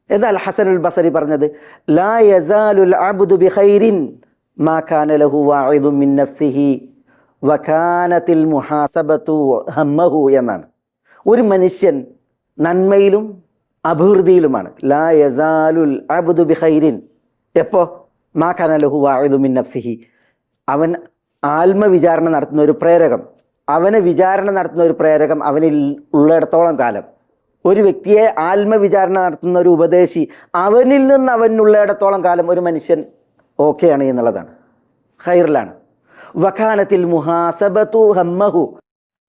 എന്നാൽ ഹസനുൽ ബസരി പറഞ്ഞത് ലാ യസാലുൽ അബ്ദു ബിഖൈരിൻ മാ കാന ലഹു വാഇദുൻ മിൻ നഫ്സിഹി വകാനത്തിൽ മുഹാസബത്തു ഹമ്മഹു എന്നാണ്. ഒരു മനുഷ്യൻ നന്മയിലും അഭിവൃദ്ധിയിലുമാണ്. ലാ യസാലുൽ അബ്ദു ബിഖൈരിൻ എപ്പോൾ? മാ കാന ലഹു വാഇദുൻ മിൻ നഫ്സിഹി, അവൻ ആത്മവിചാരണ നടത്തുന്ന ഒരു പ്രേരകം, അവനെ വിചാരണ നടത്തുന്ന ഒരു പ്രേരകം അവനിൽ ഉള്ളിടത്തോളം കാലം, ഒരു വ്യക്തിയെ ആത്മവിചാരണ നടത്തുന്ന ഒരു ഉപദേശി അവനിൽ നിന്ന് അവനുള്ളിടത്തോളം കാലം ഒരു മനുഷ്യൻ ഓക്കെയാണ് എന്നുള്ളതാണ്, ഖൈറിലാണ്. വഖാനത്തിൽ മുഹാസബത്തു ഹമ്മഹു,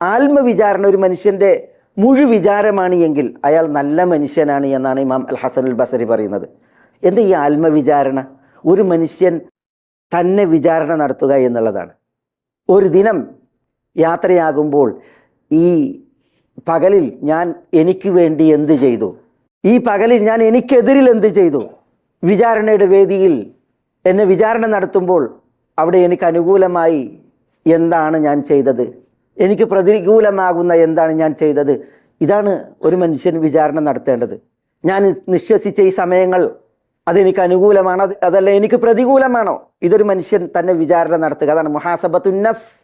ആത്മവിചാരണ ഒരു മനുഷ്യൻ്റെ മുഴുവിചാരമാണ് എങ്കിൽ അയാൾ നല്ല മനുഷ്യനാണ് എന്നാണ് ഇമാം അൽ ഹസനുൽ ബസരി പറയുന്നത്. എന്താ ഈ ആത്മവിചാരണ? ഒരു മനുഷ്യൻ തന്നെ വിചാരണ നടത്തുക എന്നുള്ളതാണ്. ഒരു ദിനം യാത്രയാകുമ്പോൾ ഈ പകലിൽ ഞാൻ എനിക്ക് വേണ്ടി എന്ത് ചെയ്തു, ഈ പകലിൽ ഞാൻ എനിക്കെതിരിൽ എന്ത് ചെയ്തു, വിചാരണയുടെ വേദിയിൽ എന്നെ വിചാരണ നടത്തുമ്പോൾ അവിടെ എനിക്ക് അനുകൂലമായി എന്താണ് ഞാൻ ചെയ്തത്, എനിക്ക് പ്രതികൂലമാകുന്ന എന്താണ് ഞാൻ ചെയ്തത്. ഇതാണ് ഒരു മനുഷ്യൻ വിചാരണ നടത്തേണ്ടത്. ഞാൻ നിശ്വസിച്ച ഈ സമയങ്ങൾ അതെനിക്ക് അനുകൂലമാണോ അതല്ല എനിക്ക് പ്രതികൂലമാണോ? ഇതൊരു മനുഷ്യൻ തന്നെ വിചാരണ നടത്തുക. അതാണ് മുഹാസബത്തു നഫ്സ്.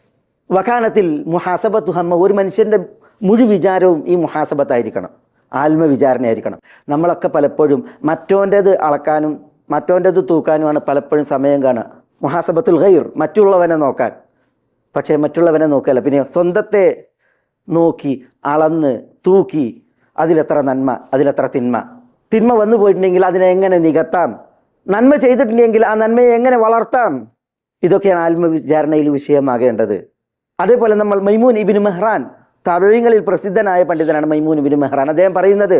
വഖാനത്തിൽ മുഹാസബത്തു ഹമ്മ, ഒരു മനുഷ്യൻ്റെ മുഴുവിചാരവും ഈ മുഹാസബത്തായിരിക്കണം, ആത്മവിചാരണയായിരിക്കണം. നമ്മളൊക്കെ പലപ്പോഴും മറ്റോൻ്റേത് അളക്കാനും മറ്റോൻ്റേത് തൂക്കാനുമാണ് പലപ്പോഴും സമയം കാണുക. മുഹാസബത്തുൽ ഖൈർ, മറ്റുള്ളവനെ നോക്കാൻ. പക്ഷേ മറ്റുള്ളവനെ നോക്കുകയല്ല, പിന്നെ സ്വന്തത്തെ നോക്കി അളന്ന് തൂക്കി അതിലെത്ര നന്മ, അതിലെത്ര തിന്മ. തിന്മ വന്നു പോയിട്ടുണ്ടെങ്കിൽ അതിനെ എങ്ങനെ നികത്താം, നന്മ ചെയ്തിട്ടുണ്ടെങ്കിൽ ആ നന്മയെ എങ്ങനെ വളർത്താം. ഇതൊക്കെയാണ് ആത്മവിചാരണയിൽ വിഷയമാകേണ്ടത്. അതേപോലെ നമ്മൾ മൈമൂൻ ഇബ്നു മെഹ്റാൻ, താബഈങ്ങളിൽ പ്രസിദ്ധനായ പണ്ഡിതനാണ് മൈമൂൻ ഇബ്നു മെഹ്റാൻ. അദ്ദേഹം പറയുന്നത്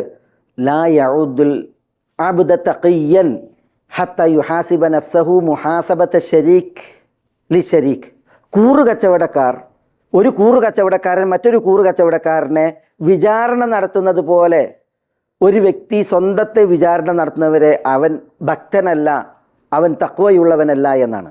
ലാ യഉദുൽ അബ്ദ തഖിയ്യൻ ഹത്ത യുഹാസിബ നഫ്സഹു മുഹാസബത ശരീക് ലിശരീക്. കൂറുകച്ചവടക്കാർ, ഒരു കൂറുകച്ചവടക്കാരൻ മറ്റൊരു കൂറുകച്ചവടക്കാരനെ വിചാരണ നടത്തുന്നത് പോലെ ഒരു വ്യക്തി സ്വന്തത്തെ വിചാരണ നടത്തുന്നവരെ അവൻ ഭക്തനല്ല, അവൻ തഖ്വയുള്ളവനല്ല എന്നാണ്.